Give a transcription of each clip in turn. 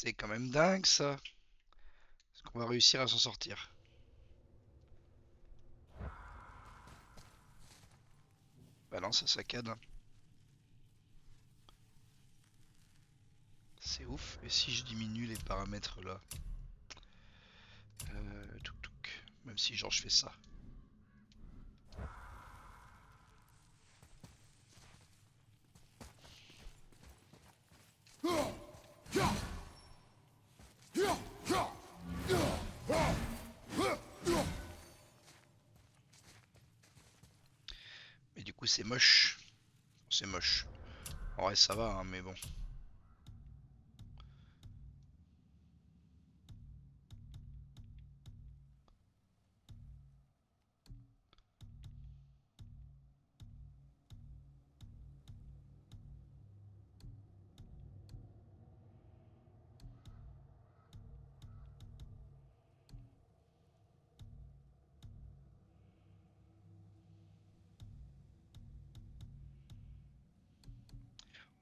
C'est quand même dingue ça. Est-ce qu'on va réussir à s'en sortir? Bah non, ça saccade, hein. C'est ouf. Et si je diminue les paramètres là? Touk touk. Même si genre je fais ça. Mais du coup c'est moche. C'est moche. En vrai ça va, hein, mais bon.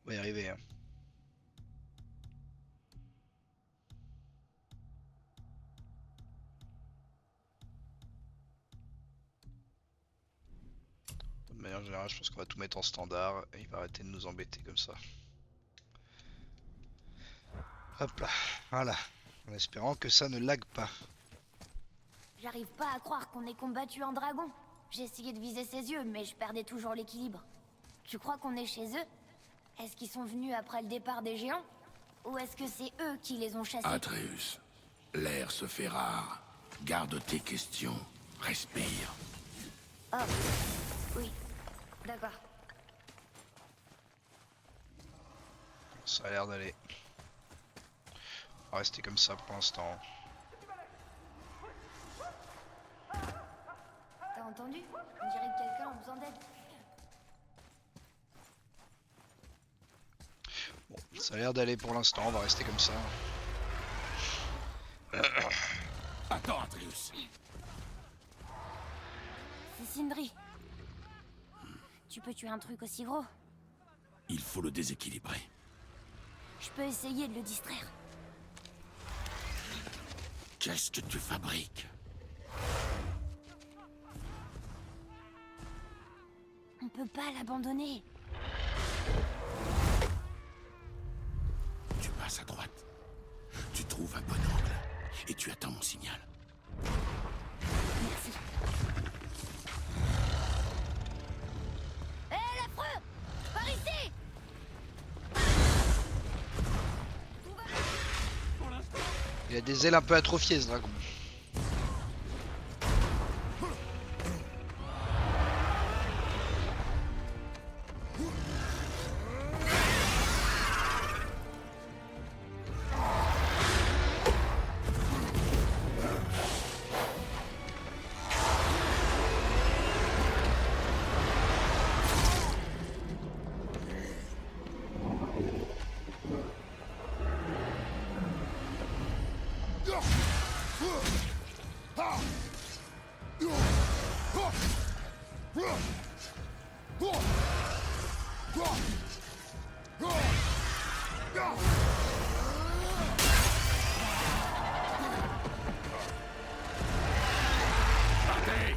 On va y arriver, hein. De manière générale, je pense qu'on va tout mettre en standard et il va arrêter de nous embêter comme ça. Hop là, voilà. En espérant que ça ne lag pas. J'arrive pas à croire qu'on ait combattu un dragon. J'ai essayé de viser ses yeux, mais je perdais toujours l'équilibre. Tu crois qu'on est chez eux? Est-ce qu'ils sont venus après le départ des géants? Ou est-ce que c'est eux qui les ont chassés? Atreus, l'air se fait rare. Garde tes questions. Respire. Oh, oui, d'accord. Ça a l'air d'aller. On va rester comme ça pour l'instant. T'as entendu? On dirait que quelqu'un a besoin d'aide. Bon, ça a l'air d'aller pour l'instant, on va rester comme ça. Attends, Atreus. C'est Sindri. Tu peux tuer un truc aussi gros? Il faut le déséquilibrer. Je peux essayer de le distraire. Qu'est-ce que tu fabriques? On peut pas l'abandonner. Tu passes à droite. Tu trouves un bon angle. Et tu attends mon signal. Merci. Hé, l'affreux! Par ici! Il a des ailes un peu atrophiées ce dragon. Partez!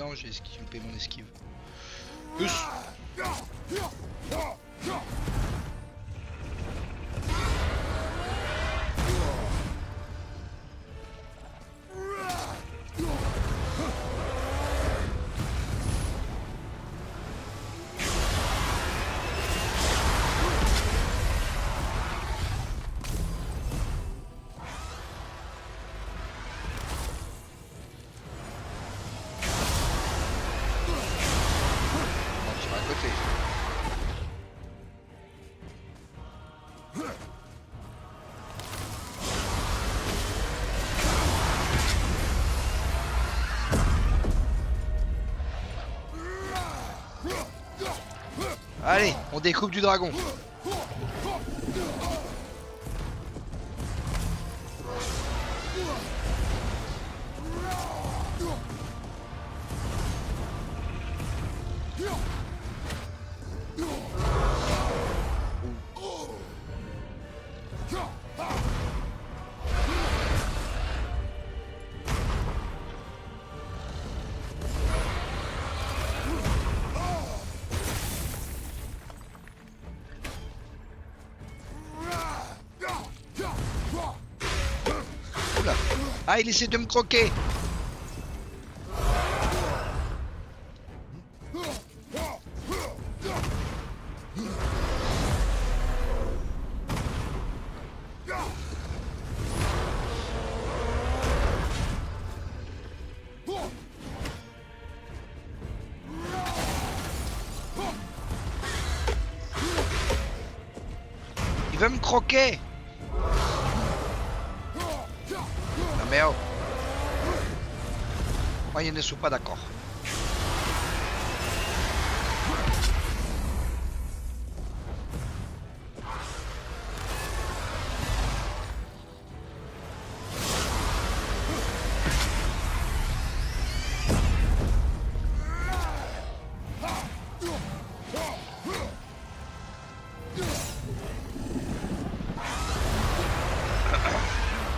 Non, j'ai loupé mon esquive. Plus. On tire à côté. Allez, on découpe du dragon. Oula. Ah, il essaie de me croquer. Il veut me croquer. Non mais oh. Moi je ne suis pas d'accord.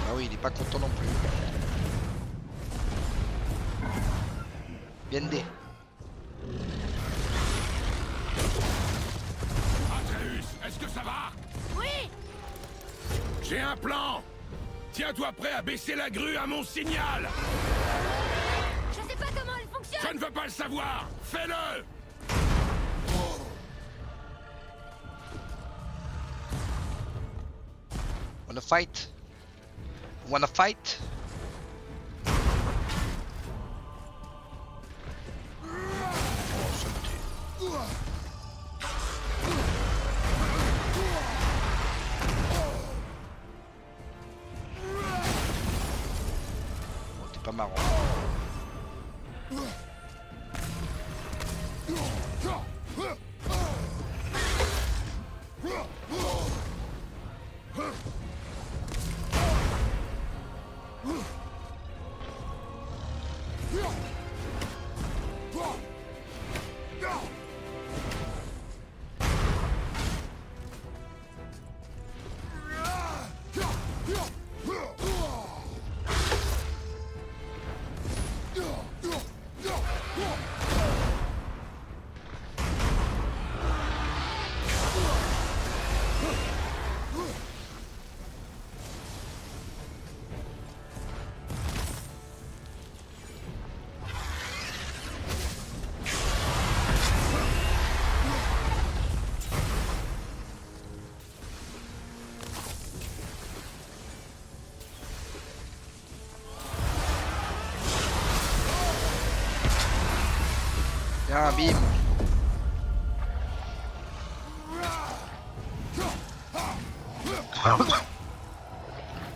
Ah oui, il est pas content non plus. Viendez. Atreus, est-ce que ça va? Oui! J'ai un plan. Tiens-toi prêt à baisser la grue à mon signal. Je sais pas comment elle fonctionne! Je ne veux pas le savoir. Fais-le. Wanna fight? Wanna fight? Oh, ça me tue. Bon, t'es pas marrant. Tiens, bim.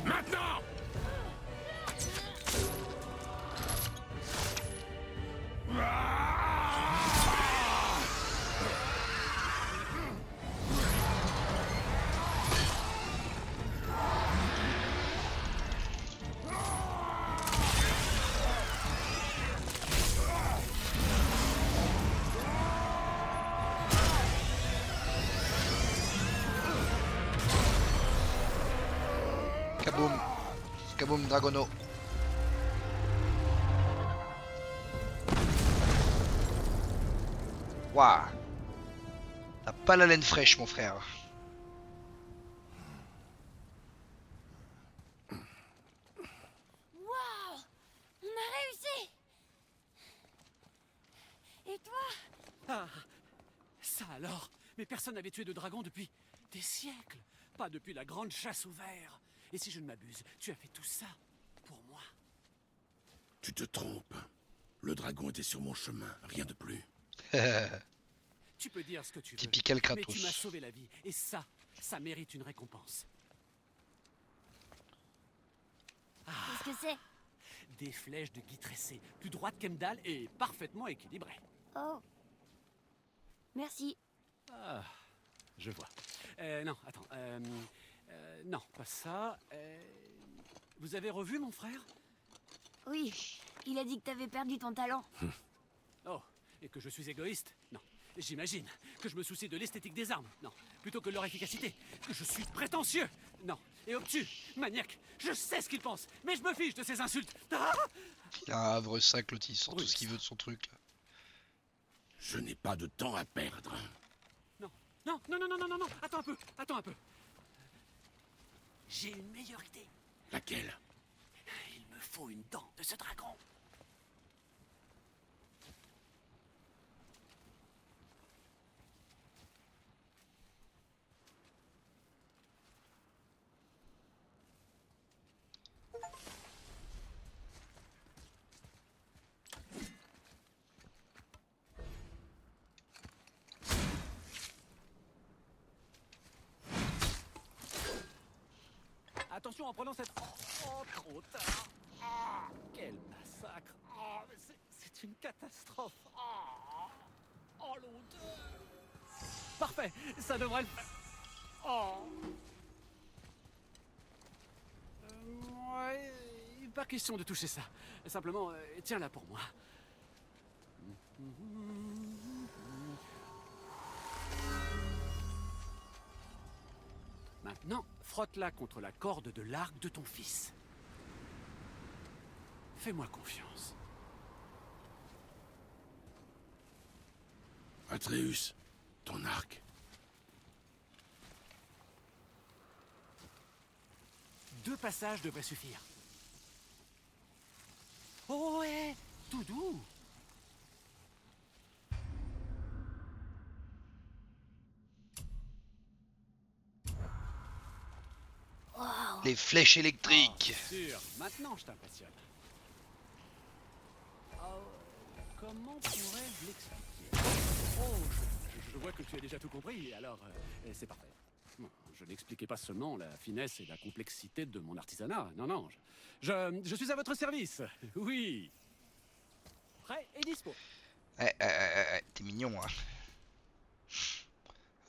Maintenant. Kaboom. Kaboom Dragono. Waouh. T'as pas la laine fraîche, mon frère. Waouh! On a réussi! Et toi? Ah, ça alors. Mais personne n'avait tué de dragon depuis des siècles. Pas depuis la grande chasse au ver. Et si je ne m'abuse, tu as fait tout ça pour moi. Tu te trompes. Le dragon était sur mon chemin, rien de plus. Tu peux dire ce que tu veux. Typical Mais tu m'as Kratos. sauvé la vie. Et ça mérite une récompense. Qu'est-ce que c'est? Des flèches de gui tressé, plus droites qu'Emdal et parfaitement équilibrées. Oh. Merci. Ah, je vois. Non, attends. Non, pas ça. Vous avez revu mon frère? Oui, il a dit que t'avais perdu ton talent. Oh, et que je suis égoïste? Non. J'imagine que je me soucie de l'esthétique des armes. Non. Plutôt que de leur efficacité. Que je suis prétentieux. Non. Et obtus, maniaque. Je sais ce qu'il pense, mais je me fiche de ses insultes. Ah! Il a un havre sac, l'autre, il sort tout Oui, ce qu'il veut de son truc là. Je n'ai pas de temps à perdre. Non, non, non, non, non, non, non, non. Attends un peu, attends un peu. J'ai une meilleure idée. Laquelle? Il me faut une dent de ce dragon. Attention en prenant cette... Oh, trop tard. Ah, quel massacre. Oh, mais c'est une catastrophe. Oh, l'odeur. Parfait, ça devrait le faire. Oh. Ouais, pas question de toucher ça. Simplement, tiens-la pour moi. Maintenant, frotte-la contre la corde de l'arc de ton fils. Fais-moi confiance. Atreus, ton arc. Deux passages devraient suffire. Oh ouais, tout doux. Les flèches électriques. Oh, sûr, maintenant je t'impressionne. Comment pourrais-je l'expliquer? Oh, je vois que tu as déjà tout compris, alors c'est parfait. Bon, je n'expliquais pas seulement la finesse et la complexité de mon artisanat. Non, non, je suis à votre service. Oui. Prêt et dispo. T'es mignon, hein.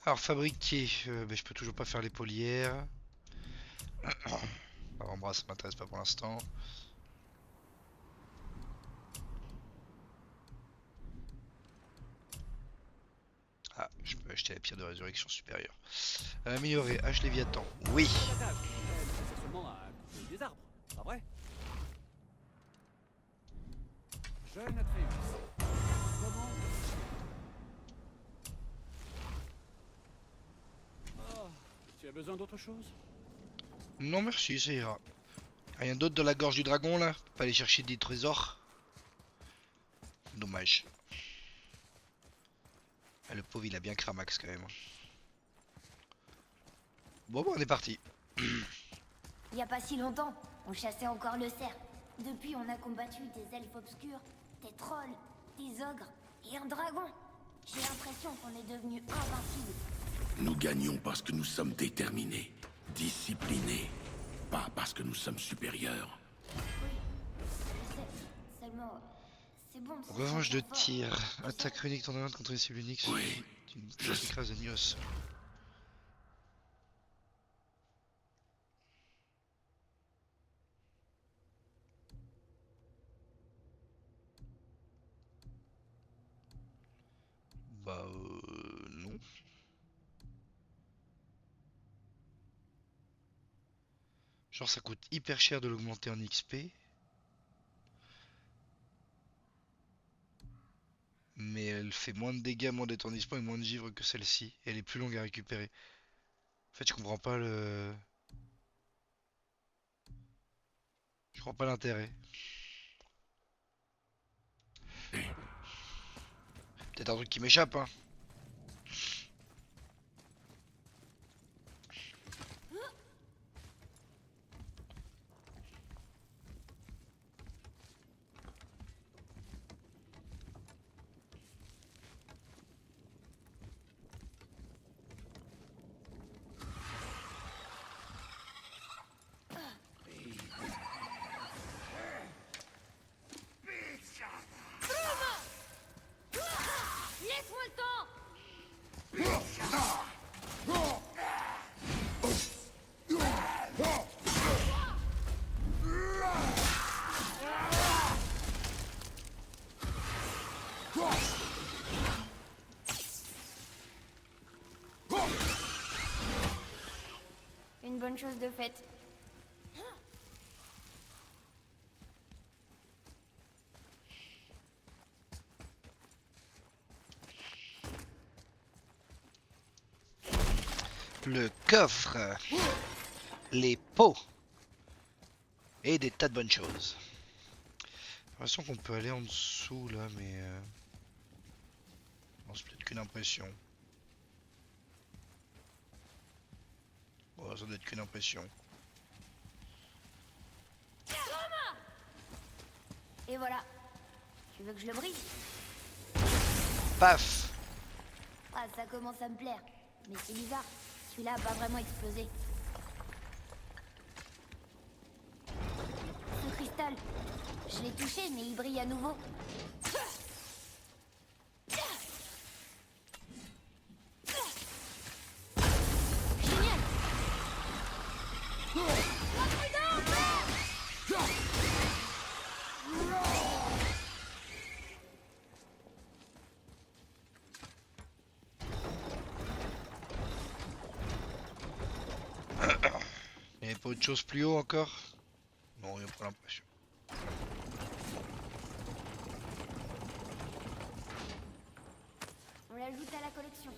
Alors, fabriquer, je peux toujours pas faire les polières. Avant-bras, ça m'intéresse pas pour l'instant. Ah, je peux acheter la pierre de résurrection supérieure. Améliorer H Léviathan. Oui. La tâche, c'est seulement à couper des arbres, pas vrai? Jeune Atreus. Comment? Oh, tu as besoin d'autre chose? Non, merci, ça ira. Rien d'autre dans la gorge du dragon là? Pas aller chercher des trésors? Dommage. Ah, le pauvre, il a bien cramax quand même. Bon, on est parti. Il y a pas si longtemps, on chassait encore le cerf. Depuis, on a combattu des elfes obscurs, des trolls, des ogres et un dragon. J'ai l'impression qu'on est devenu invincible. Nous gagnons parce que nous sommes déterminés, disciplinés, pas parce que nous sommes supérieurs. Oui, je sais. Seulement, c'est bon de se Revanche de sentir fort. tir. Attaque unique tournante contre les cibles uniques. Oui, Tu je sais. écrases de Nios. Bah non. Genre ça coûte hyper cher de l'augmenter en XP. mais elle fait moins de dégâts, moins d'étourdissement et moins de givre que celle-ci. Et elle est plus longue à récupérer. En fait, je comprends pas le... Je comprends pas l'intérêt. Peut-être un truc qui m'échappe, hein. Laisse-moi le temps! Une bonne chose de faite. Le coffre. Les pots. Et des tas de bonnes choses. J'ai l'impression qu'on peut aller en dessous là, mais... Non, c'est peut-être qu'une impression. Oh, ça doit être qu'une impression. Et voilà. Tu veux que je le brise? Paf! Ah, ça commence à me plaire. Mais c'est bizarre. Celui-là a pas vraiment explosé. Ce cristal, je l'ai touché, mais il brille à nouveau. Génial! Il n'y avait pas autre chose plus haut encore? Non, il n'y a pas l'impression. On l'ajoute à la collection.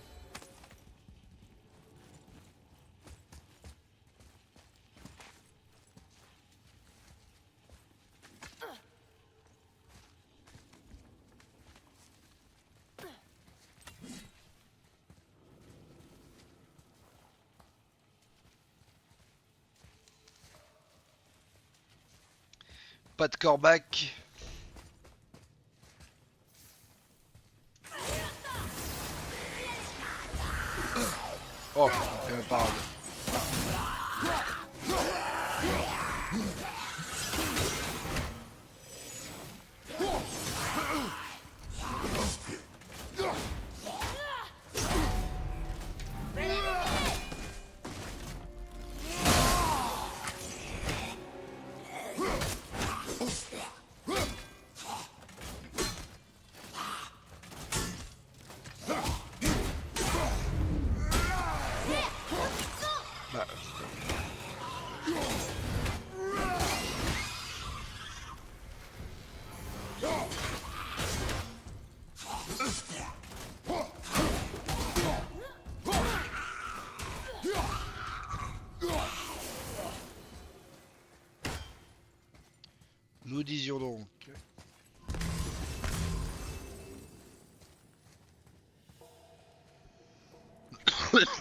Pas de corbac. Oh, on fait même pas rare. Bah, nous disions donc.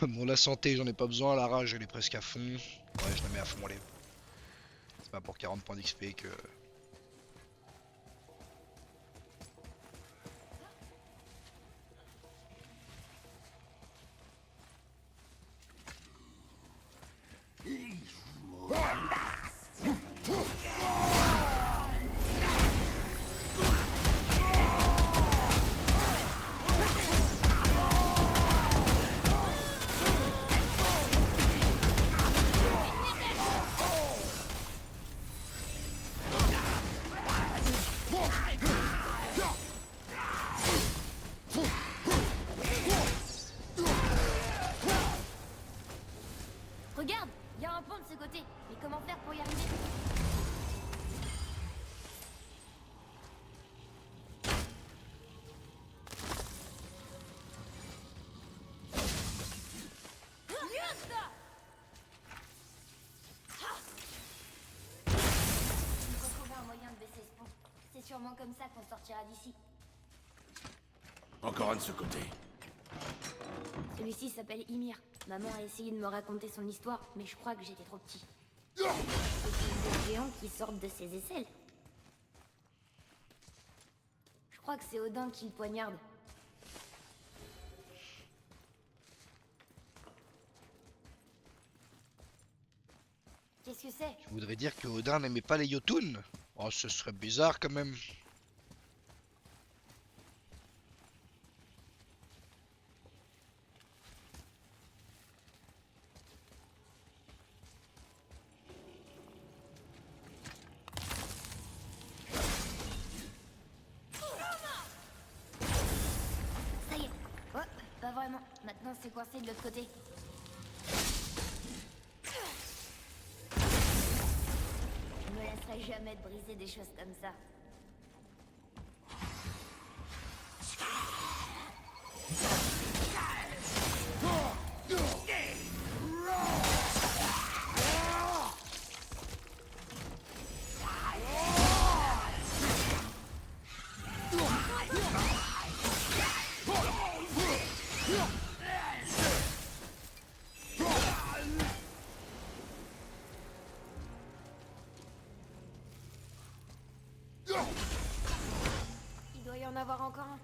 Bon, la santé, j'en ai pas besoin. La rage, elle est presque à fond. Ouais, je la mets à fond, allez. C'est pas pour 40 points d'XP que... sûrement comme ça qu'on sortira d'ici. Encore un de ce côté. Celui-ci s'appelle Ymir. Maman a essayé de me raconter son histoire, mais je crois que j'étais trop petit. C'est des géants qui sortent de ses aisselles. Je crois que c'est Odin qui le poignarde. Qu'est-ce que c'est? Tu voudrais dire que Odin n'aimait pas les Jotun? Oh, ce serait bizarre quand même. Ça y est. Oh, pas vraiment. Maintenant c'est coincé de l'autre côté. Je me laisserai jamais de briser des choses comme ça. Il doit y en avoir encore un.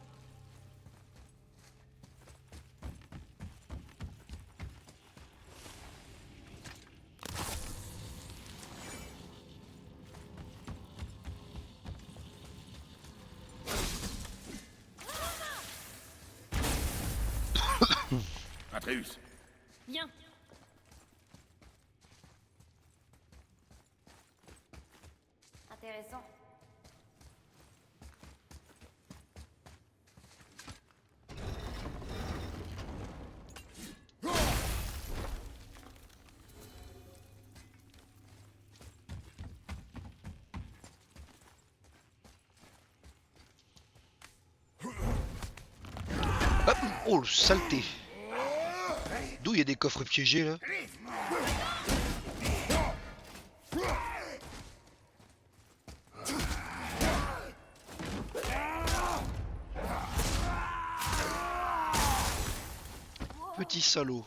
Atreus, Viens. Intéressant. Hop. Oh, le saleté. D'où il y a des coffres piégés là? Petit salaud.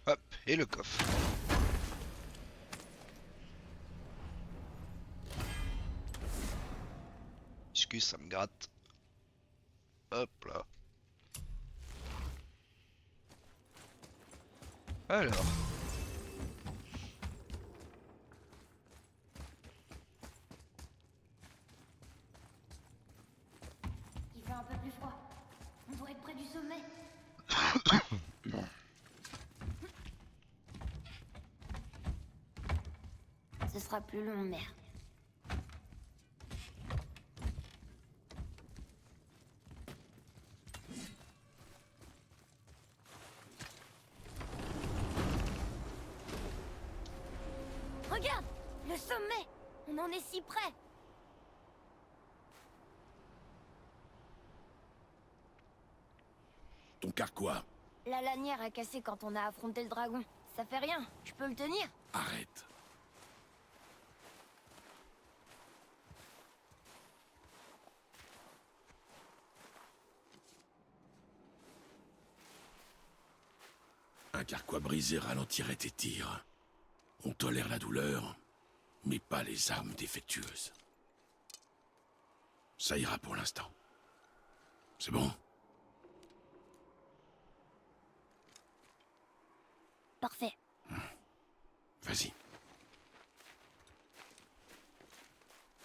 Hop, et le coffre. Excuse, ça me gratte. Hop là. Alors. Il fait un peu plus froid. On doit être près du sommet. Ce sera plus long, merde. Regarde, le sommet. On en est si près. ton carquois. La lanière a cassé quand on a affronté le dragon. Ça fait rien, je peux le tenir. Arrête. Un carquois brisé ralentirait tes tirs. On tolère la douleur, mais pas les armes défectueuses. Ça ira pour l'instant. C'est bon? Parfait. Vas-y.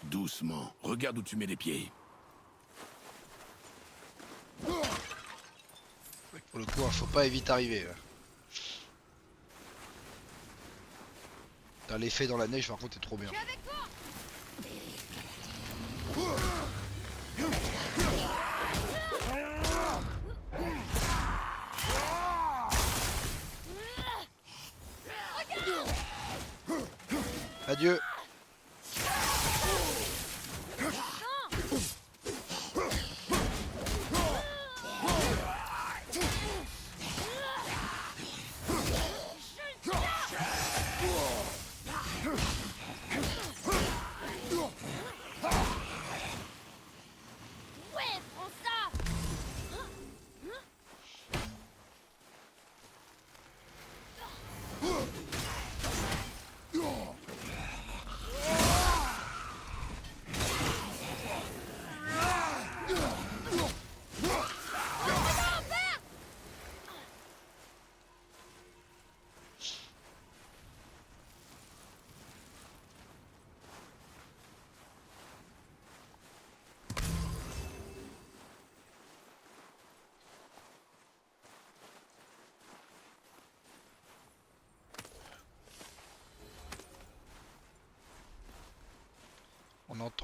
Doucement. Regarde où tu mets les pieds. Pour le coup, hein, faut pas vite arriver. Là. T'as l'effet dans la neige, par contre, t'es trop bien. Adieu.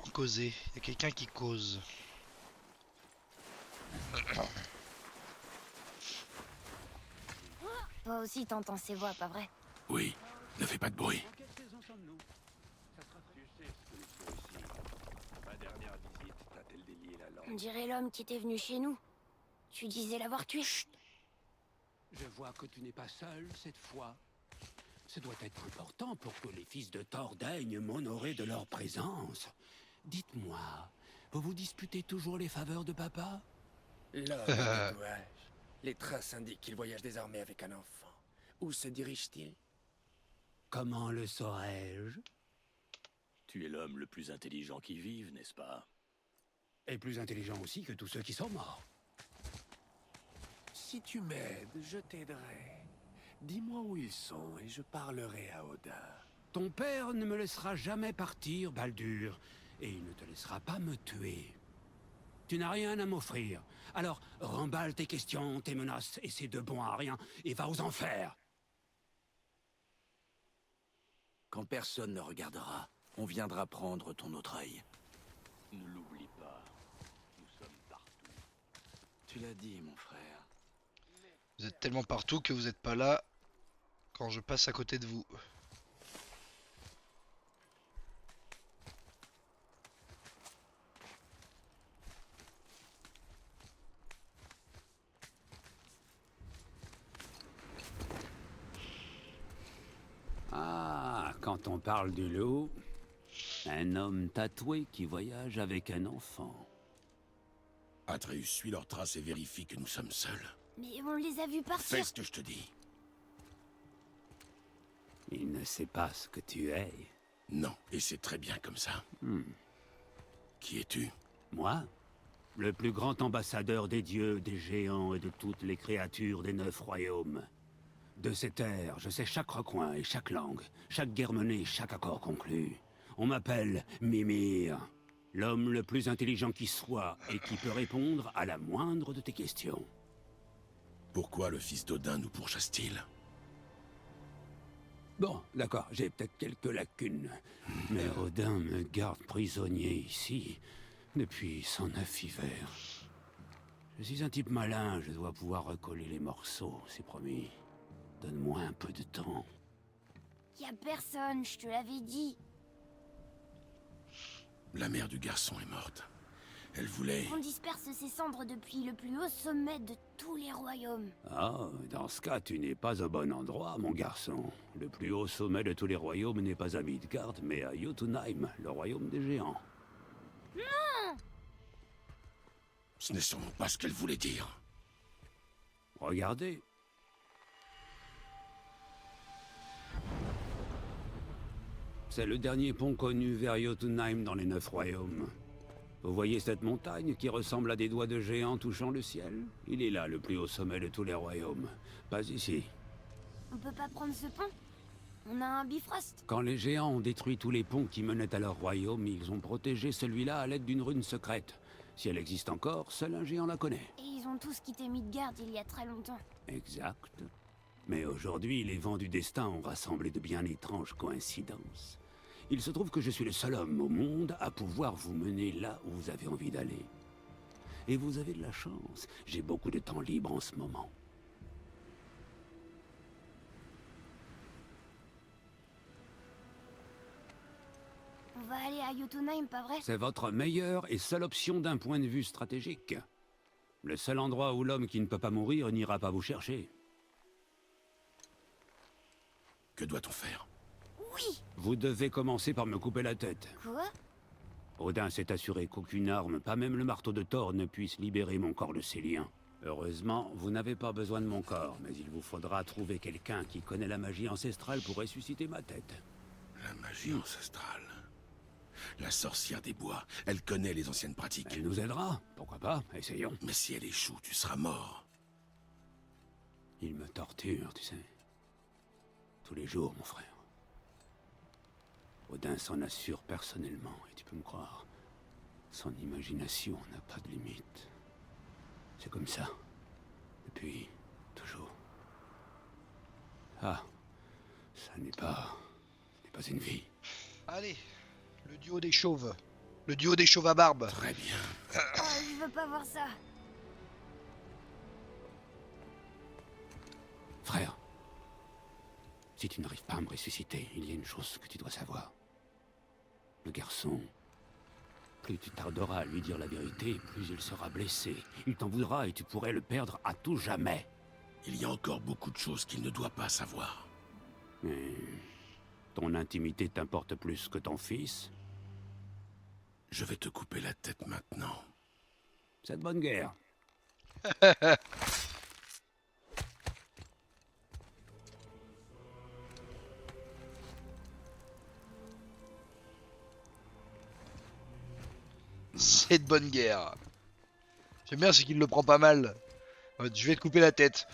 causer. Il y a quelqu'un qui cause. Toi aussi t'entends ces voix, pas vrai? Oui, ne fais pas de bruit. En quelle saison sommes-nous? Ça sera Tu sais ce que je fais aussi. Ma dernière visite t'a-t-elle délié la On langue? dirait l'homme qui était venu chez nous. Tu disais l'avoir tué. Chut. Je vois que tu n'es pas seul cette fois. Ce doit être important pour que les fils de Thor daignent m'honorer de leur présence. Dites-moi, vous vous disputez toujours les faveurs de papa? L'homme est tatouage. Les traces indiquent qu'il voyage désormais avec un enfant. Où se dirige-t-il? Comment le saurais-je? Tu es l'homme le plus intelligent qui vive, n'est-ce pas? Et plus intelligent aussi que tous ceux qui sont morts. Si tu m'aides, je t'aiderai. Dis-moi où ils sont et je parlerai à Odin. Ton père ne me laissera jamais partir, Baldur, et il ne te laissera pas me tuer. Tu n'as rien à m'offrir. Alors, remballe tes questions, tes menaces et ces deux bons à rien, et va aux enfers. Quand personne ne regardera, on viendra prendre ton autre œil. Ne l'oublie pas. Nous sommes partout. Tu l'as dit, mon frère. Vous êtes tellement partout que vous n'êtes pas là quand je passe à côté de vous. Ah, quand on parle du loup, un homme tatoué qui voyage avec un enfant. Atreus, suis leurs traces et vérifie que nous sommes seuls. Mais on les a vus Fais partir. ce que je te dis. Il ne sait pas ce que tu es. Non, et c'est très bien comme ça. Qui es-tu? Moi, le plus grand ambassadeur des dieux, des géants et de toutes les créatures des 9 royaumes. De ces terres, je sais chaque recoin et chaque langue, chaque guerre menée, chaque accord conclu. On m'appelle Mimir, l'homme le plus intelligent qui soit et qui peut répondre à la moindre de tes questions. Pourquoi le fils d'Odin nous pourchasse-t-il? Bon, d'accord, j'ai peut-être quelques lacunes, mais Odin me garde prisonnier ici depuis 109 hivers. Je suis un type malin, je dois pouvoir recoller les morceaux, c'est promis. Donne-moi un peu de temps. Y a personne, je te l'avais dit. La mère du garçon est morte. Elle voulait... On disperse ses cendres depuis le plus haut sommet de tous les royaumes. Ah, dans ce cas, tu n'es pas au bon endroit, mon garçon. Le plus haut sommet de tous les royaumes n'est pas à Midgard, mais à Jotunheim, le royaume des géants. Ce n'est sûrement pas ce qu'elle voulait dire. Regardez. C'est le dernier pont connu vers Jotunheim dans les 9 royaumes. Vous voyez cette montagne qui ressemble à des doigts de géants touchant le ciel? Il est là, le plus haut sommet de tous les royaumes. Pas ici. On peut pas prendre ce pont? On a un Bifrost. Quand les géants ont détruit tous les ponts qui menaient à leur royaume, ils ont protégé celui-là à l'aide d'une rune secrète. Si elle existe encore, seul un géant la connaît. Et ils ont tous quitté Midgard il y a très longtemps. Exact. Mais aujourd'hui, les vents du destin ont rassemblé de bien étranges coïncidences. Il se trouve que je suis le seul homme au monde à pouvoir vous mener là où vous avez envie d'aller. Et vous avez de la chance. J'ai beaucoup de temps libre en ce moment. On va aller à Jotunheim, pas vrai? C'est votre meilleure et seule option d'un point de vue stratégique. Le seul endroit où l'homme qui ne peut pas mourir n'ira pas vous chercher. Que doit-on faire? Oui! Vous devez commencer par me couper la tête. Quoi? Odin s'est assuré qu'aucune arme, pas même le marteau de Thor, ne puisse libérer mon corps de ses liens. Heureusement, vous n'avez pas besoin de mon corps, mais il vous faudra trouver quelqu'un qui connaît la magie ancestrale pour ressusciter ma tête. La magie ancestrale. La sorcière des bois. Elle connaît les anciennes pratiques. Elle nous aidera, pourquoi pas, essayons. Mais si elle échoue, tu seras mort. Il me torture, tu sais. Tous les jours, mon frère. Odin s'en assure personnellement, et tu peux me croire. Son imagination n'a pas de limite. C'est comme ça. Depuis toujours. Ah, ça n'est pas une vie. Allez, le duo des chauves. Le duo des chauves à barbe. Très bien. Oh, je veux pas voir ça. Frère, si tu n'arrives pas à me ressusciter, il y a une chose que tu dois savoir. Le garçon, plus tu tarderas à lui dire la vérité, plus il sera blessé. Il t'en voudra et tu pourrais le perdre à tout jamais. Il y a encore beaucoup de choses qu'il ne doit pas savoir. Mais ton intimité t'importe plus que ton fils? Je vais te couper la tête maintenant. C'est de bonne guerre. C'est de bonne guerre. J'aime bien, c'est qu'il le prend pas mal. Je vais te couper la tête.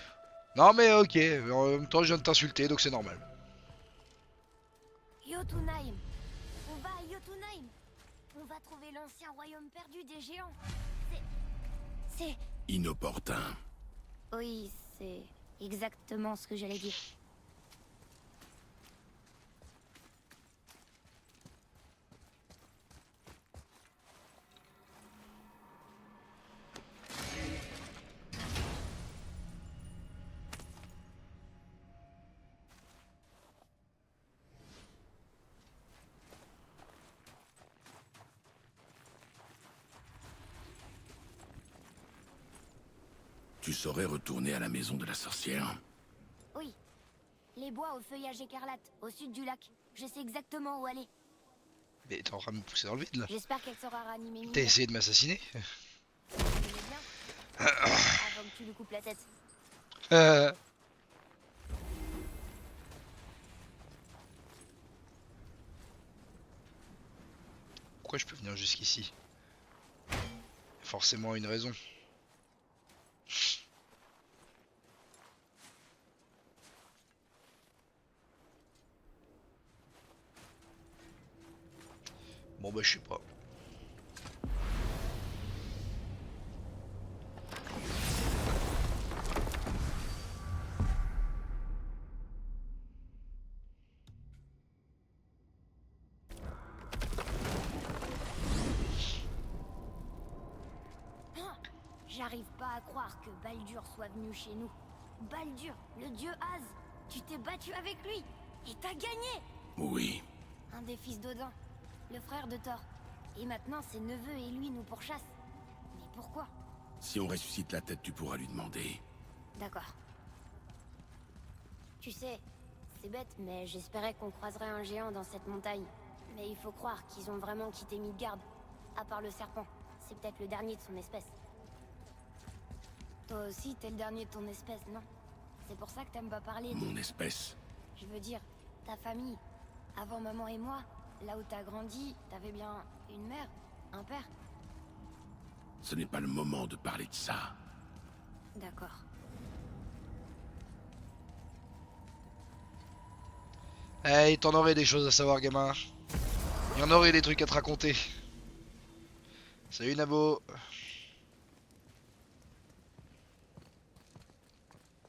Non mais ok, en même temps je viens de t'insulter donc c'est normal. Jotunheim. On va à Jotunheim. On va trouver l'ancien royaume perdu des géants. C'est... Inopportun. Oui, c'est exactement ce que j'allais dire. Tu saurais retourner à la maison de la sorcière? Oui. Les bois au feuillage écarlate, au sud du lac. Je sais exactement où aller. Mais t'es en train de me pousser dans le vide là. J'espère qu'elle saura ranimer Mimi. T'as essayé de m'assassiner? Avant que tu lui coupes la tête. Pourquoi je peux venir jusqu'ici? Forcément une raison. Bon bah je sais pas. J'arrive pas à croire que Baldur soit venu chez nous. Baldur, le dieu Az. Tu t'es battu avec lui. Et t'as gagné. Oui. Un des fils d'Odin, le frère de Thor. Et maintenant ses neveux et lui nous pourchassent. Mais pourquoi? Si on ressuscite la tête, tu pourras lui demander. D'accord. Tu sais, c'est bête, mais j'espérais qu'on croiserait un géant dans cette montagne. Mais il faut croire qu'ils ont vraiment quitté Midgard. À part le serpent. C'est peut-être le dernier de son espèce. Toi aussi, t'es le dernier de ton espèce, non? C'est pour ça que t'aimes pas parler de... Mon espèce. Je veux dire, ta famille. Avant maman et moi, là où t'as grandi, t'avais bien une mère, un père. Ce n'est pas le moment de parler de ça. D'accord. Eh, t'en aurais des choses à savoir, gamin. Il y en aurait des trucs à te raconter. Salut Nabo.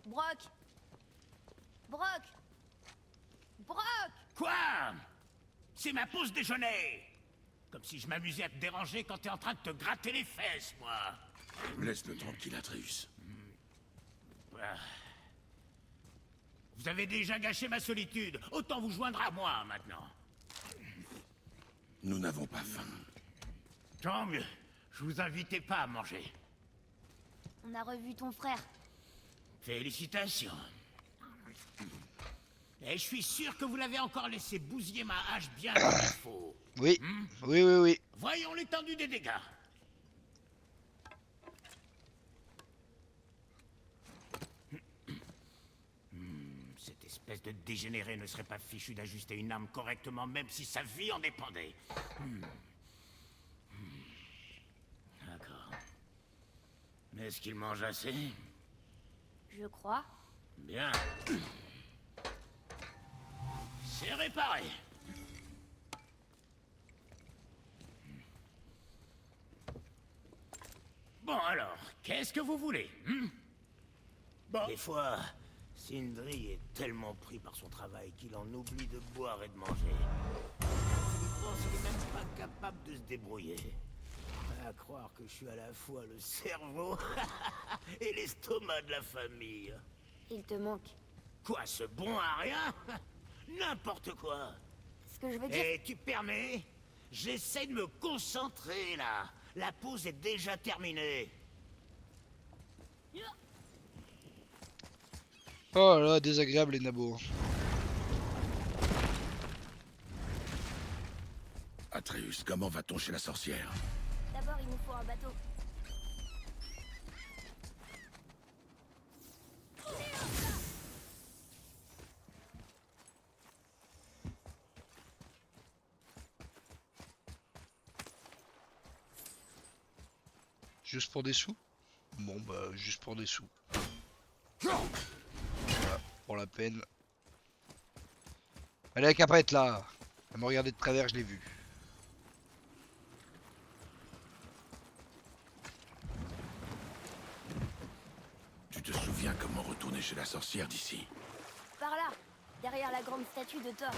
Brock! Brock! Brock! Quoi? C'est ma pause déjeuner! Comme si je m'amusais à te déranger quand t'es en train de te gratter les fesses, moi! Laisse-le tranquille, Atreus. Ah. Vous avez déjà gâché ma solitude, autant vous joindre à moi, maintenant. Nous n'avons pas faim. Tant mieux, je vous invitais pas à manger. On a revu ton frère. Félicitations. Et je suis sûr que vous l'avez encore laissé bousiller ma hache bien comme il faut. Oui, oui. Voyons l'étendue des dégâts. Cette espèce de dégénéré ne serait pas fichu d'ajuster une arme correctement, même si sa vie en dépendait. D'accord. Mais est-ce qu'il mange assez? Je crois. Bien. C'est réparé. Bon alors, qu'est-ce que vous voulez, Bon. Des fois, Sindri est tellement pris par son travail qu'il en oublie de boire et de manger. C'est des pense qu'il est même pas capable de se débrouiller. À croire que je suis à la fois le cerveau et l'estomac de la famille. Il te manque. Quoi, ce bon à rien? N'importe quoi. Ce que je veux dire... Et tu permets? J'essaie de me concentrer, là. La pause est déjà terminée. Oh là, désagréable les nabos. Atreus, comment va-t-on chez la sorcière? D'abord, il nous faut un bateau. Juste pour des sous? Bon bah, juste pour des sous. Voilà, pour la peine. Allez, la capette là! Elle m'a regardé de travers, je l'ai vu. Tu te souviens comment retourner chez la sorcière d'ici? Par là, derrière la grande statue de Thor.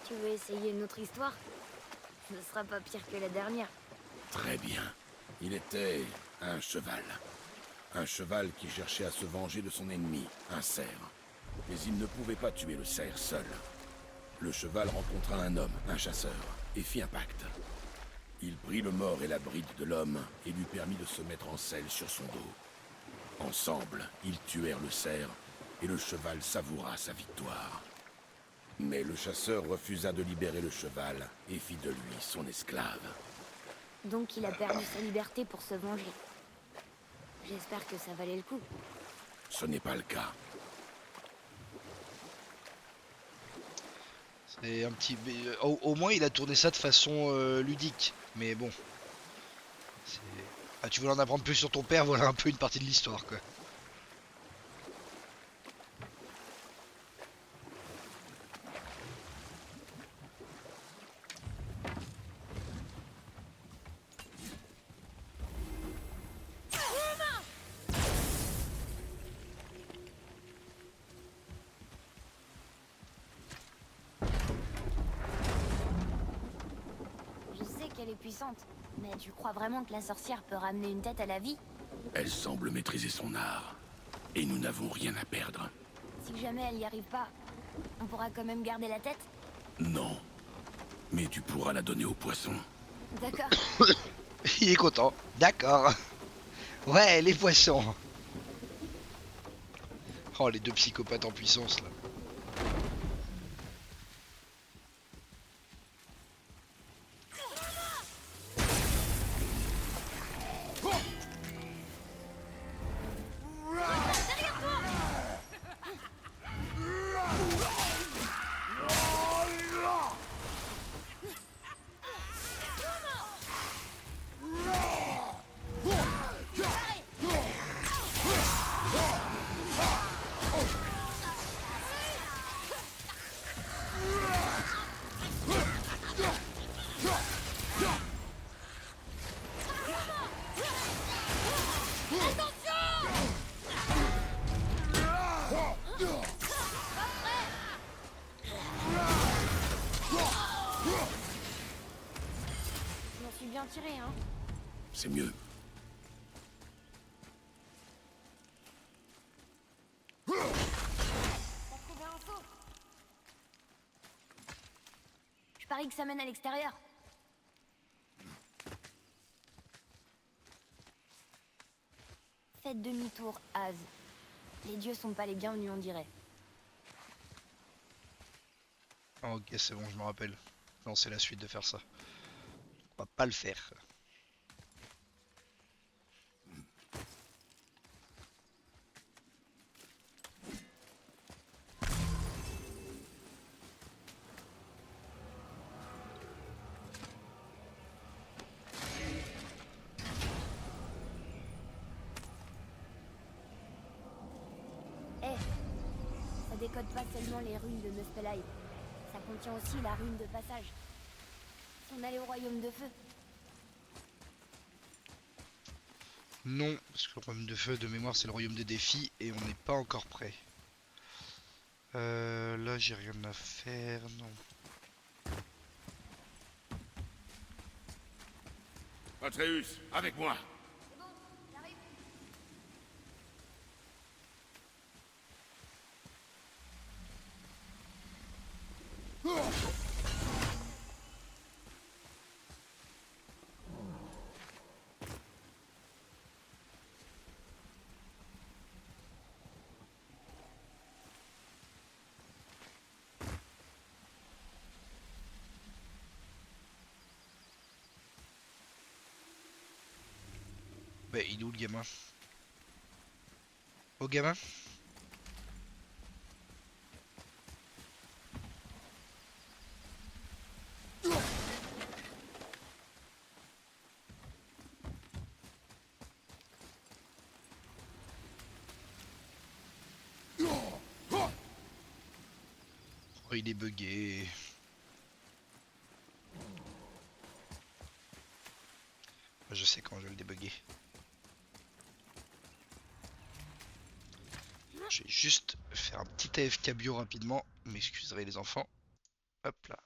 Tu veux essayer une autre histoire? Ce ne sera pas pire que la dernière. Très bien. Il était un cheval. Un cheval qui cherchait à se venger de son ennemi, un cerf. Mais il ne pouvait pas tuer le cerf seul. Le cheval rencontra un homme, un chasseur, et fit un pacte. Il prit le mort et la bride de l'homme et lui permit de se mettre en selle sur son dos. Ensemble, ils tuèrent le cerf et le cheval savoura sa victoire. Mais le chasseur refusa de libérer le cheval et fit de lui son esclave. Donc il a perdu sa liberté pour se venger. J'espère que ça valait le coup. Ce n'est pas le cas. C'est un petit... Au moins il a tourné ça de façon ludique. Mais bon. Ah, tu voulais en apprendre plus sur ton père, voilà un peu une partie de l'histoire quoi. Je sais qu'elle est puissante, mais tu crois vraiment que la sorcière peut ramener une tête à la vie? Elle semble maîtriser son art. Et nous n'avons rien à perdre. Si jamais elle n'y arrive pas, on pourra quand même garder la tête? Non. Mais tu pourras la donner au poisson. D'accord. Il est content. D'accord. Ouais, les poissons. Oh, les deux psychopathes en puissance là. Je m'en suis bien tiré, hein. C'est mieux. T'as trouvé un faux? Je parie que ça mène à l'extérieur. Faites demi-tour, Az. Les dieux sont pas les bienvenus, on dirait. Oh, ok, c'est bon, je me rappelle. Non, c'est la suite de faire ça. On va pas le faire. Ça décode pas seulement les runes de Muspelheim. Ça contient aussi la rune de passage. Si on allait au royaume de feu. Non, parce que le royaume de feu de mémoire c'est le royaume des défis et on n'est pas encore prêt. Là j'ai rien à faire, non. Atreus, avec moi. C'est bon, j'arrive. Bah il est où le gamin? Oh gamin? Oh il est bugué. Je sais quand je vais le débugger. Je vais juste faire un petit AFK bio rapidement. Vous m'excuserez les enfants. Hop là.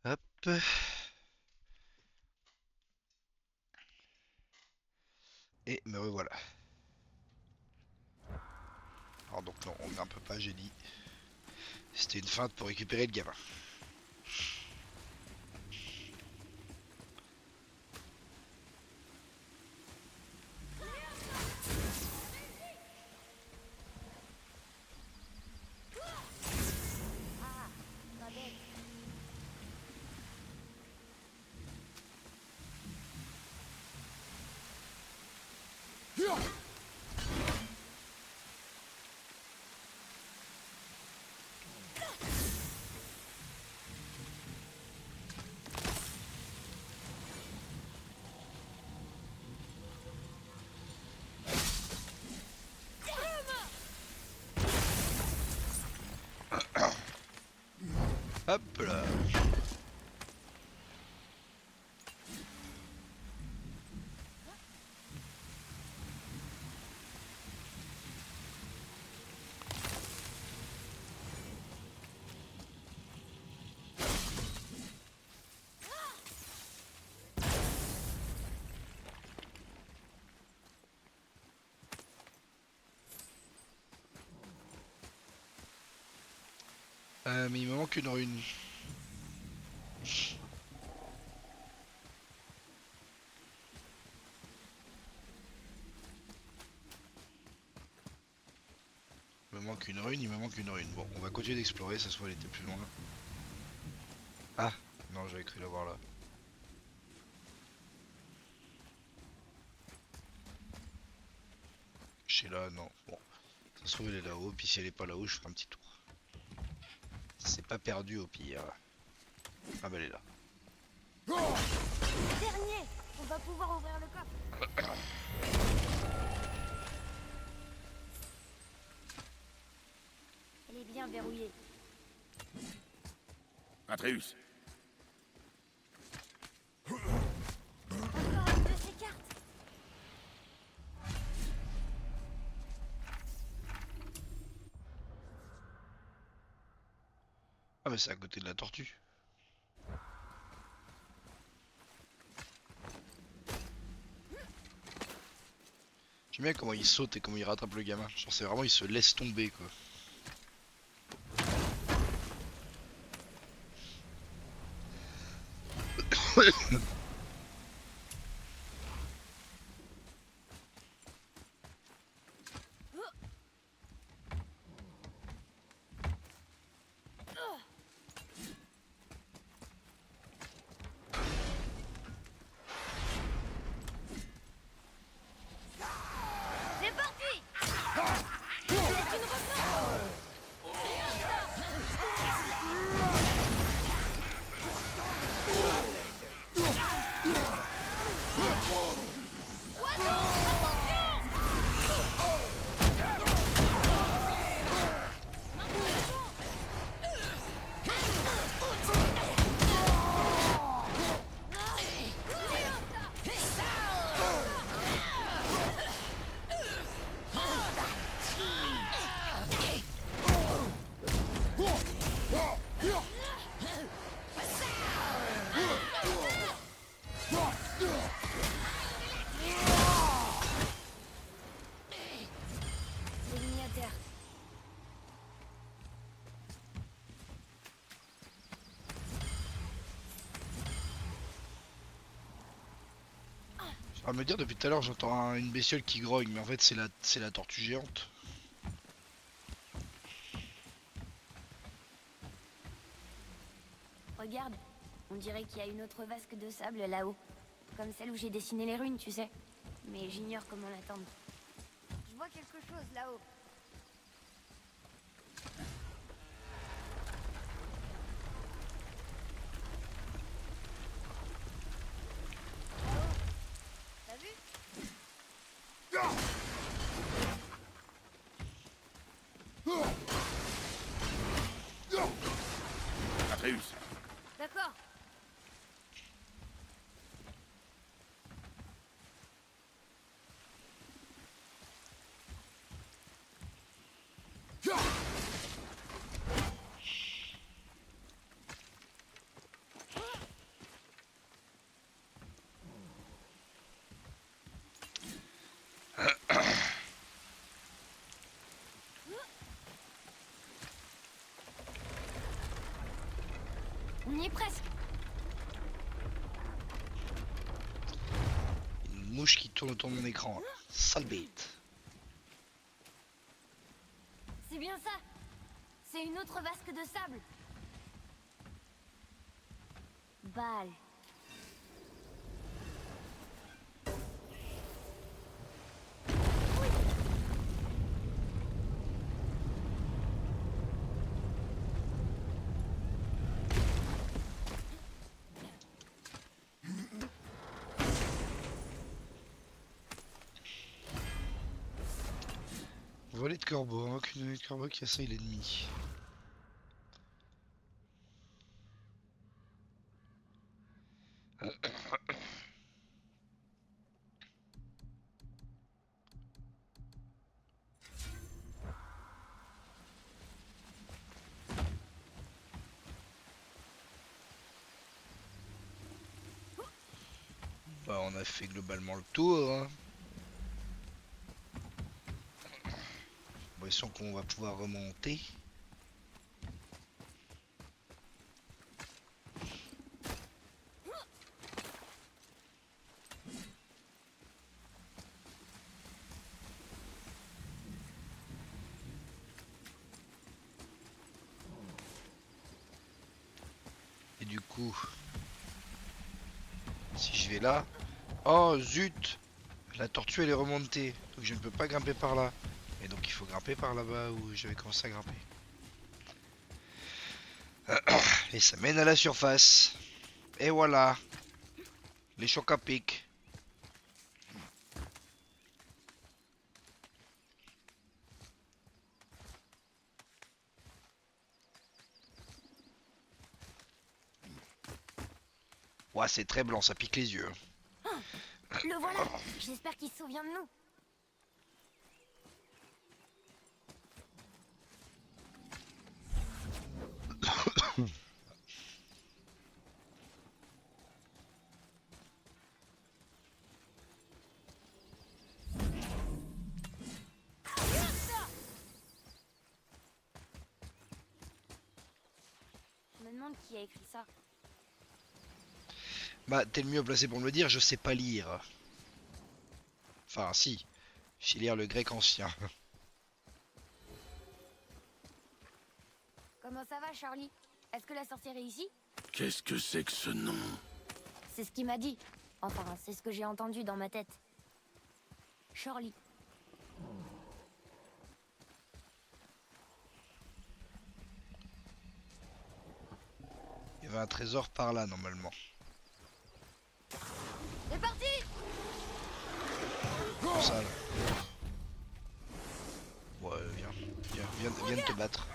Hop. Et me revoilà. Alors donc non, on grimpe pas, j'ai dit. C'était une feinte pour récupérer le gamin. Pas bête. Hop là. Mais il me manque une rune. manque une rune, il me manque une rune. Bon, on va continuer d'explorer, ça se voit elle était plus loin. Ah, non, j'avais cru l'avoir là. Je sais là, non. Bon, ça se trouve elle est là-haut, puis si elle est pas là-haut, je ferai un petit tour. C'est pas perdu au pire. Ah bah elle est là. Dernier! On va pouvoir ouvrir le coffre. Elle est bien verrouillée. Atreus, Encore une de ces cartes. Ah bah c'est à côté de la tortue. J'aime bien comment il saute et comment il rattrape le gamin. Genre c'est vraiment il se laisse tomber quoi. C'est parti! C'est une revenante! C'est mis à terre. À me dire depuis tout à l'heure j'entends une bestiole qui grogne mais en fait c'est la tortue géante. Regarde, on dirait qu'il y a une autre vasque de sable là-haut. Comme celle où j'ai dessiné les runes, tu sais. Mais j'ignore comment l'atteindre. Je vois quelque chose là-haut. Là-haut. T'as vu? Atreus, D'accord. On y est presque. Une mouche qui tourne autour de mon écran. Sale bête. C'est bien ça. C'est une autre vasque de sable. Balle. Volet de corbeau, invoque une volée de corbeau qui assaille l'ennemi. Bah on a fait globalement le tour. Hein. Bon, il semble qu'on va pouvoir remonter. du coup, si je vais là... Oh zut! La tortue elle est remontée, donc je ne peux pas grimper par là. Et donc il faut grimper par là-bas où j'avais commencé à grimper. Et ça mène à la surface. Et voilà. Les chocs à pic. Ouah, c'est très blanc, ça pique les yeux. Le voilà. J'espère qu'il se souvient de nous. Je me demande qui a écrit ça. Bah, t'es le mieux placé pour me le dire, je sais pas lire. Enfin, si. Je sais lire le grec ancien. Comment ça va, Charlie? Est-ce que la sorcière est ici? Qu'est-ce que c'est que ce nom? C'est ce qu'il m'a dit. Enfin, c'est ce que j'ai entendu dans ma tête. Charlie. Il y avait un trésor par là, normalement. C'est parti! Comme ça, là. Ouais, viens de te battre.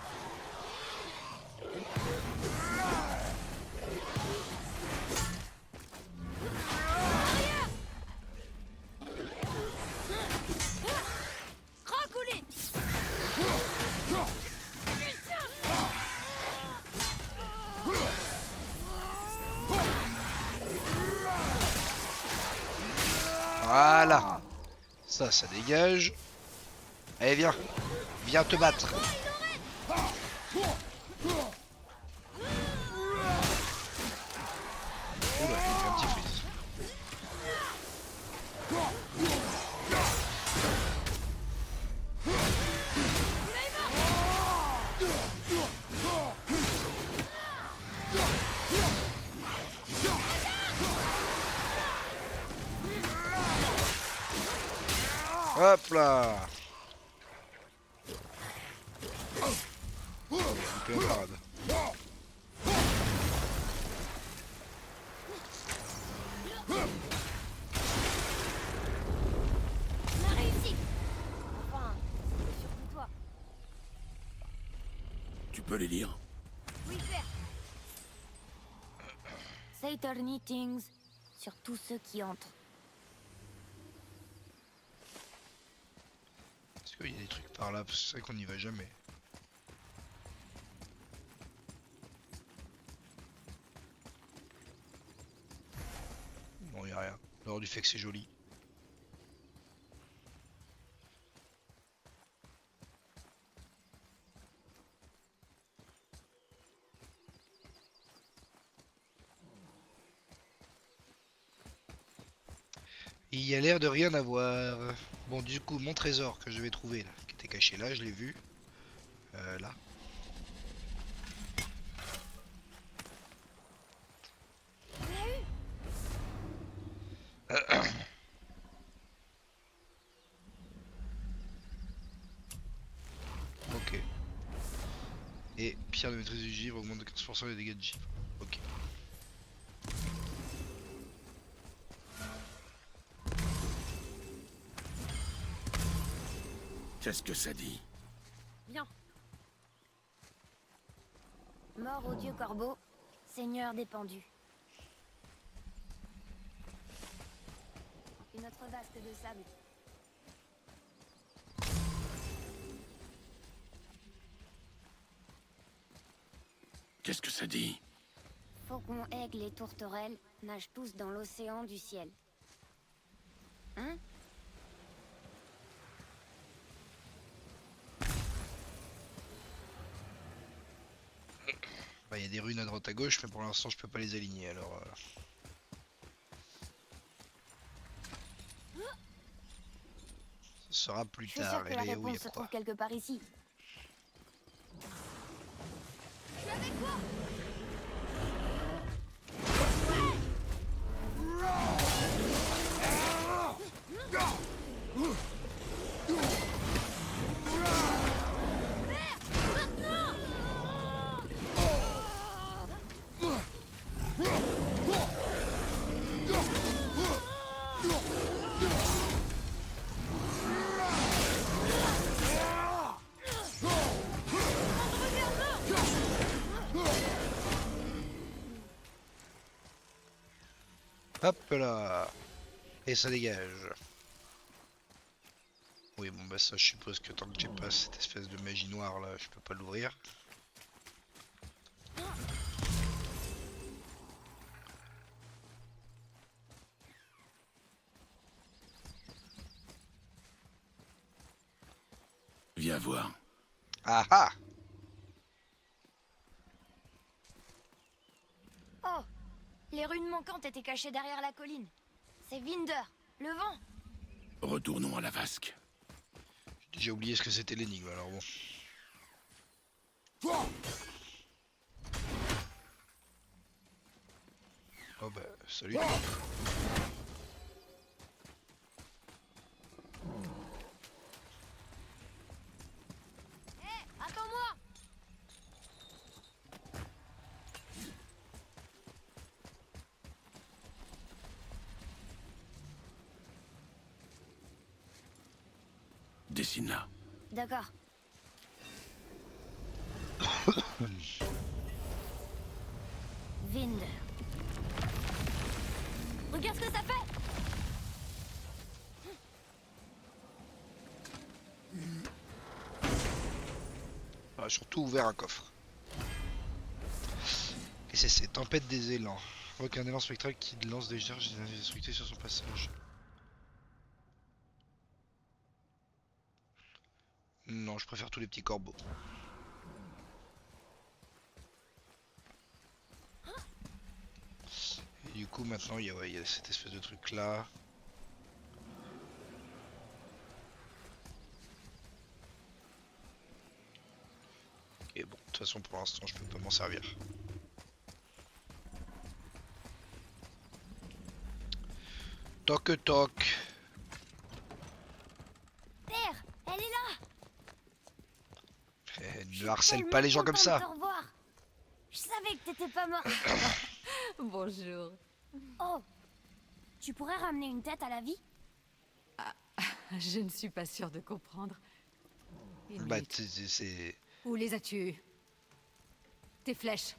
Racoulé! Voilà. Ça dégage. Allez, viens. Viens te battre. Oula, j'ai fait un petit freeze. Hop là. Un peu en parade. On a réussi! Enfin, c'est surtout toi. Tu peux les lire? Oui, père. Saturny Things sur tous ceux qui entrent. Est-ce qu'il y a des trucs par là? Parce que c'est vrai qu'on n'y va jamais. Non, il n'y a rien. Dehors du fait que c'est joli. Il y a l'air de rien avoir. Bon, du coup, mon trésor que je vais trouver là, qui était caché là, je l'ai vu. Là. Ok. Et pierre de maîtrise du givre augmente de 15% les dégâts de givre. Ok. Qu'est-ce que ça dit? Bien. Mort au dieu corbeau, seigneur des pendus. Une autre vasque de sable. Qu'est-ce que ça dit? Faucon, aigle et tourterelle nagent tous dans l'océan du ciel. Hein? Bah, il y a des runes à droite à gauche, mais pour l'instant je peux pas les aligner alors. Ce sera plus Je suis tard. sûre que Et la là, où il y réponse a se quoi? trouve quelque part ici. Je suis avec toi! Hop là. Et ça dégage. Oui, bon bah ça je suppose que tant que j'ai pas cette espèce de magie noire là, je peux pas l'ouvrir. Viens voir. Ah ah. Oh, les runes manquantes étaient cachées derrière la colline. C'est Vinder, le vent. Retournons à la vasque. J'ai oublié ce que c'était l'énigme alors bon. Oh bah salut. Hé, attends-moi. Dessine-la. D'accord. Vinder. Regarde ce que ça fait. On a surtout ouvert un coffre. Et c'est Tempête des élans. Invoque un élan spectral qui lance des charges destructives sur son passage. Non, je préfère tous les petits corbeaux. Et du coup maintenant il y a cette espèce de truc là. Et bon, de toute façon pour l'instant je peux pas m'en servir. Toc toc. Terre, elle est là. Ne harcèle pas les gens comme ça. Au revoir. Je savais que t'étais pas mort. Bonjour. Oh, tu pourrais ramener une tête à la vie? Je ne suis pas sûre de comprendre. Une Bah minute. c'est... Où les as-tu eus? Tes flèches.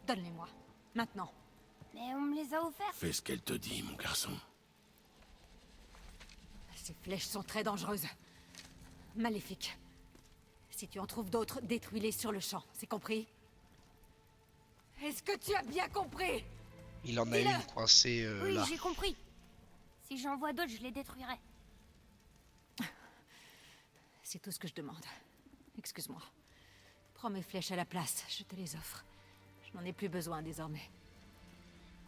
Donne-les-moi. Maintenant. Mais on me les a offertes. Fais ce qu'elle te dit, mon garçon. Ces flèches sont très dangereuses. Maléfiques. Si tu en trouves d'autres, détruis-les sur le champ. C'est compris? Est-ce que tu as bien compris? Il en a Dis-le. une coincée Oui, là. j'ai compris. Si j'en vois d'autres, je les détruirai. C'est tout ce que je demande. Excuse-moi. Prends mes flèches à la place, je te les offre. Je n'en ai plus besoin désormais.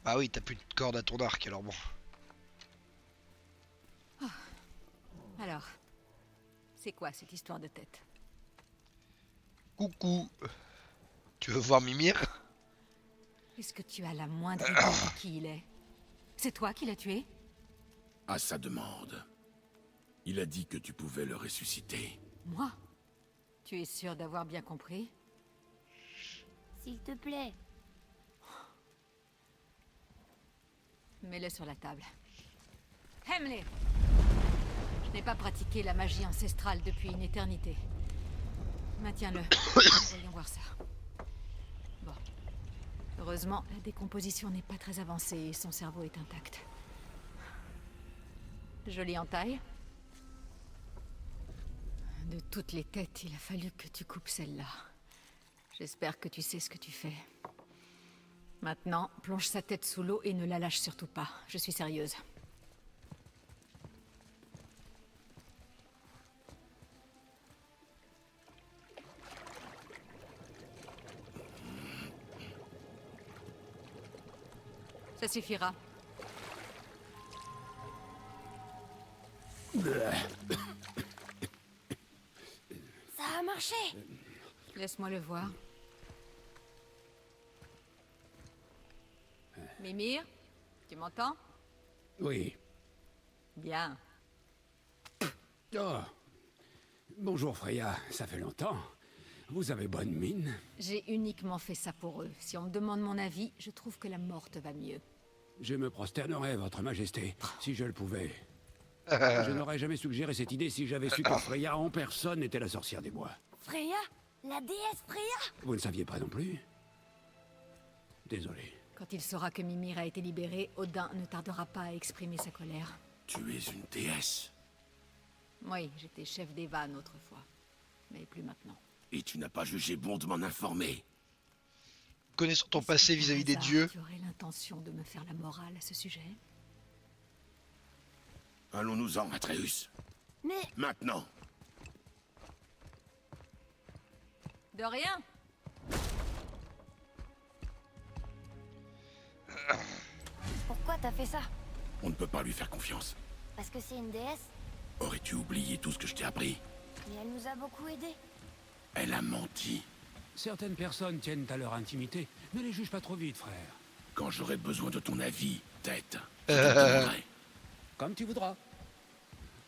Bah oui, t'as plus de corde à ton arc alors bon. Alors, c'est quoi cette histoire de tête? Coucou. Tu veux voir Mimir? Est-ce que tu as la moindre idée de qui il est? C'est toi qui l'as tué? À sa demande. Il a dit que tu pouvais le ressusciter. Moi? Tu es sûr d'avoir bien compris? S'il te plaît. Mets-le sur la table. Hemley! Je n'ai pas pratiqué la magie ancestrale depuis une éternité. Maintiens-le. Voyons voir ça. Bon. Heureusement, la décomposition n'est pas très avancée et son cerveau est intact. Jolie entaille. De toutes les têtes, il a fallu que tu coupes celle-là. J'espère que tu sais ce que tu fais. Maintenant, plonge sa tête sous l'eau et ne la lâche surtout pas. Je suis sérieuse. Ça suffira. Ça a marché. Laisse-moi le voir. Mimir, tu m'entends? Oui. Bien. Oh. Bonjour Freya, ça fait longtemps. Vous avez bonne mine. J'ai uniquement fait ça pour eux. Si on me demande mon avis, je trouve que la mort te va mieux. Je me prosternerais, votre majesté, si je le pouvais. Je n'aurais jamais suggéré cette idée si j'avais su que Freya en personne était la sorcière des bois. Freya? La déesse Freya? Vous ne saviez pas non plus? Désolé. Quand il saura que Mimir a été libéré, Odin ne tardera pas à exprimer sa colère. Tu es une déesse. Oui, j'étais chef des vannes autrefois. Mais plus maintenant. Et tu n'as pas jugé bon de m'en informer. Connaissant ton Est-ce passé que par vis-à-vis des hasard, dieux. Tu aurais l'intention de me faire la morale à ce sujet? Allons-nous-en, Atreus. Mais Maintenant. De rien. pourquoi t'as fait ça? On ne peut pas lui faire confiance. Parce que c'est une déesse? Aurais-tu oublié tout ce que je t'ai appris? Mais elle nous a beaucoup aidés. Elle a menti. Certaines personnes tiennent à leur intimité. Ne les juge pas trop vite, frère. Quand j'aurai besoin de ton avis, tête, je te le demanderai. Comme tu voudras.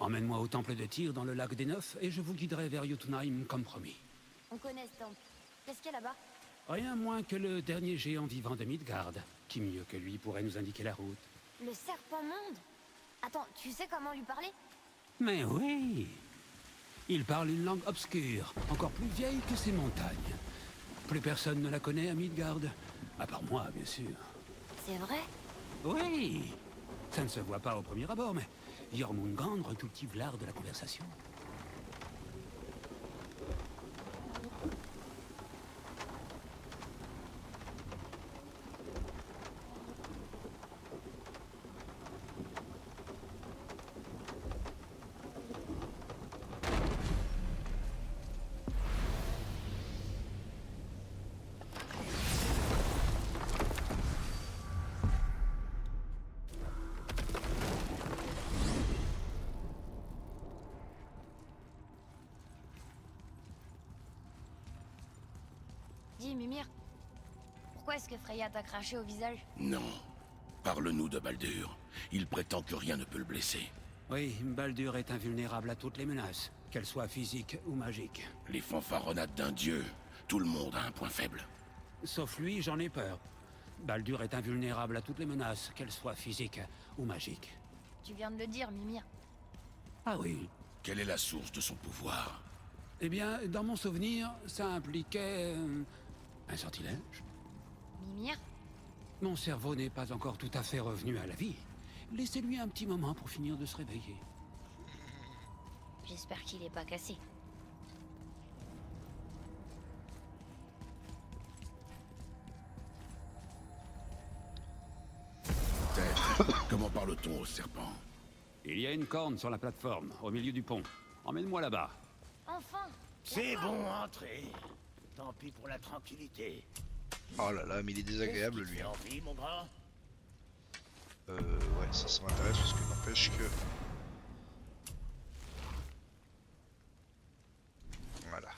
Emmène-moi au temple de Tyr dans le lac des Neufs et je vous guiderai vers Jotunheim comme promis. On connaît ce temple. Qu'est-ce qu'il y a là-bas? Rien moins que le dernier géant vivant de Midgard. Qui mieux que lui pourrait nous indiquer la route? Le serpent monde? Attends, tu sais comment lui parler? Mais oui. Il parle une langue obscure, encore plus vieille que ces montagnes. Plus personne ne la connaît à Midgard. À part moi, bien sûr. C'est vrai? Oui. Ça ne se voit pas au premier abord, mais Jormungand recultive l'art de la conversation. Dis, Mimir, pourquoi est-ce que Freya t'a craché au visage? Non. Parle-nous de Baldur. Il prétend que rien ne peut le blesser. Oui, Baldur est invulnérable à toutes les menaces, qu'elles soient physiques ou magiques. Les fanfaronnades d'un dieu. Tout le monde a un point faible. Sauf lui, j'en ai peur. Baldur est invulnérable à toutes les menaces, qu'elles soient physiques ou magiques. Tu viens de le dire, Mimir. Ah oui. Quelle est la source de son pouvoir? Eh bien, dans mon souvenir, ça impliquait... un sortilège. Mimir? Mon cerveau n'est pas encore tout à fait revenu à la vie. Laissez-lui un petit moment pour finir de se réveiller. J'espère qu'il est pas cassé. Tête, comment parle-t-on au serpent? Il y a une corne sur la plateforme, au milieu du pont. Emmène-moi là-bas. Enfin! C'est bon, entrez. Tant pis pour la tranquillité. Oh là là, mais il est désagréable lui. J'ai envie, mon grand. Ouais, ça m'intéresse parce que n'empêche que... Voilà.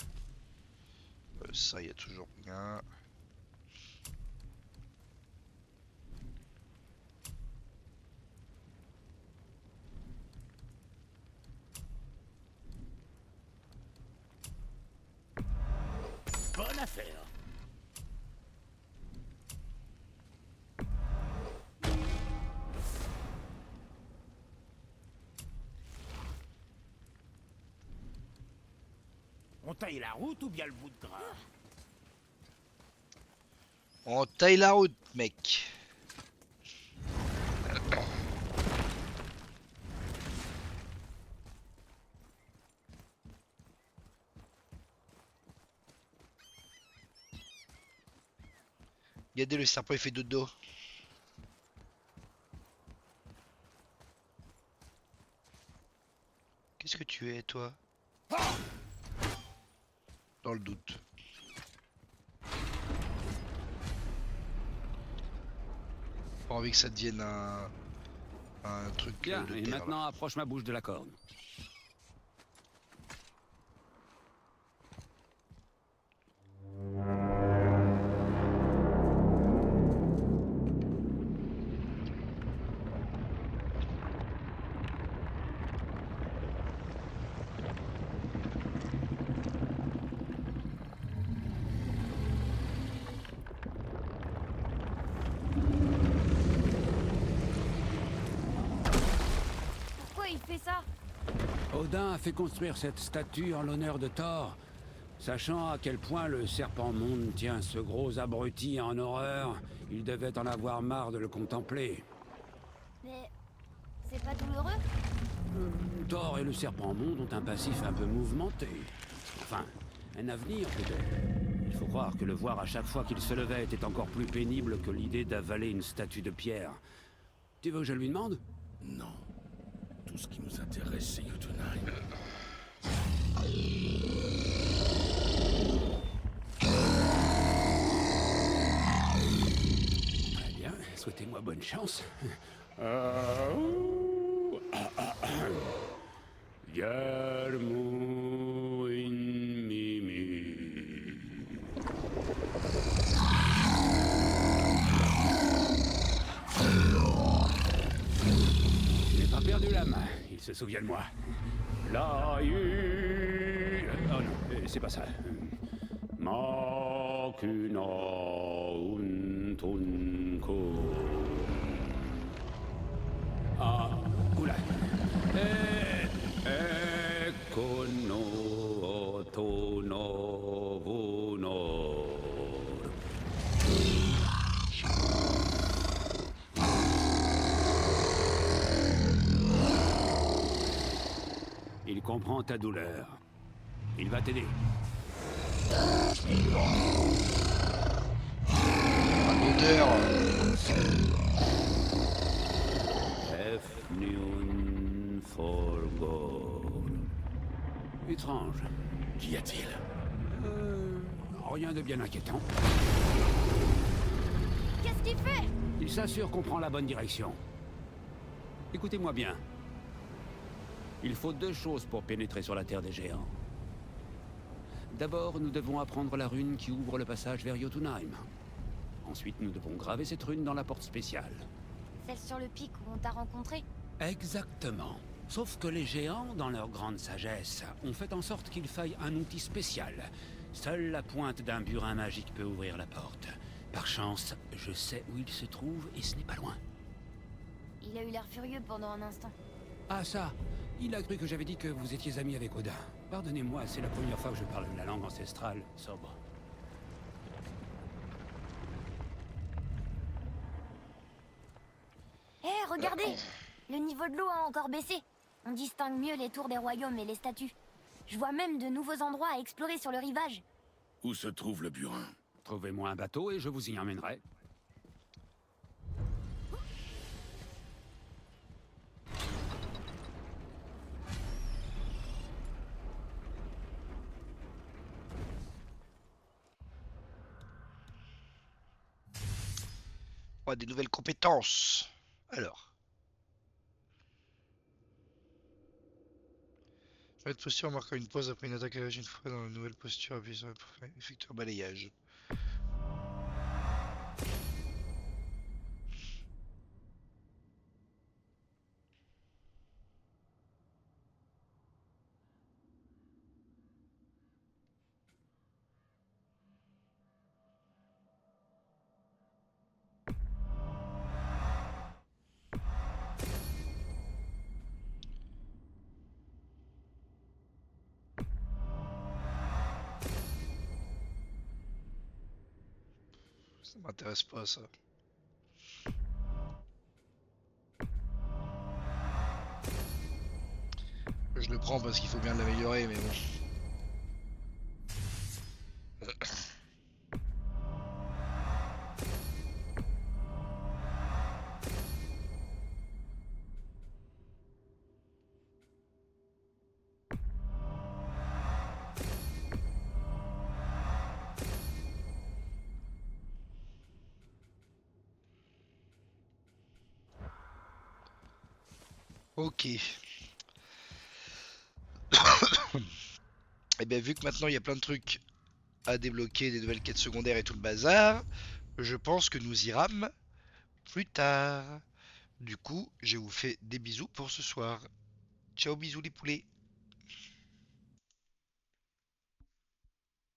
Ça, il y a toujours rien. Bonne affaire. On taille la route ou bien le bout de gras? On taille la route, mec. Regardez, le serpent il fait dodo. Qu'est-ce que tu es, toi? Dans le doute. Pas envie que ça devienne un truc Bien, de et terre, maintenant approche ma bouche de la corne. Pourquoi il fait ça? Odin a fait construire cette statue en l'honneur de Thor. Sachant à quel point le serpent monde tient ce gros abruti en horreur, il devait en avoir marre de le contempler. Mais c'est pas douloureux? Thor et le serpent monde ont un passif un peu mouvementé. Enfin, un avenir peut-être. Il faut croire que le voir à chaque fois qu'il se levait était encore plus pénible que l'idée d'avaler une statue de pierre. Tu veux que je lui demande? Non. Tout ce qui nous intéresse, c'est Jotunheim. Très bien, souhaitez-moi bonne chance. Yarmo in Mimi. Je n'ai pas perdu la main, il se souvient de moi. La oh non, c'est pas ça. Makuna untunko. Ah, oula. Kono tono vuno. Il comprend ta douleur. Il va t'aider. L'odeur. Efniun Forgor. Étrange. Qu'y a-t-il? Rien de bien inquiétant. Qu'est-ce qu'il fait? Il s'assure qu'on prend la bonne direction. Écoutez-moi bien. Il faut 2 choses pour pénétrer sur la Terre des Géants. D'abord, nous devons apprendre la rune qui ouvre le passage vers Jotunheim. Ensuite, nous devons graver cette rune dans la porte spéciale. Celle sur le pic où on t'a rencontré? Exactement. Sauf que les géants, dans leur grande sagesse, ont fait en sorte qu'il faille un outil spécial. Seule la pointe d'un burin magique peut ouvrir la porte. Par chance, je sais où il se trouve et ce n'est pas loin. Il a eu l'air furieux pendant un instant. Ah ça, il a cru que j'avais dit que vous étiez amis avec Odin. Pardonnez-moi, c'est la première fois que je parle la langue ancestrale sobre. Hé, regardez! Le niveau de l'eau a encore baissé. On distingue mieux les tours des royaumes et les statues. Je vois même de nouveaux endroits à explorer sur le rivage. Où se trouve le burin? Trouvez-moi un bateau et je vous y emmènerai. On a des nouvelles compétences. Alors. Cette posture marquant une pause après une attaque à l'âge une fois dans la nouvelle posture, appuyez sur pour effectuer un balayage. Ça m'intéresse pas ça. Je le prends parce qu'il faut bien l'améliorer, mais bon. Ok. Et bien vu que maintenant il y a plein de trucs à débloquer, des nouvelles quêtes secondaires et tout le bazar, je pense que nous irâmes plus tard. Du coup, je vous fais des bisous pour ce soir. Ciao bisous les poulets.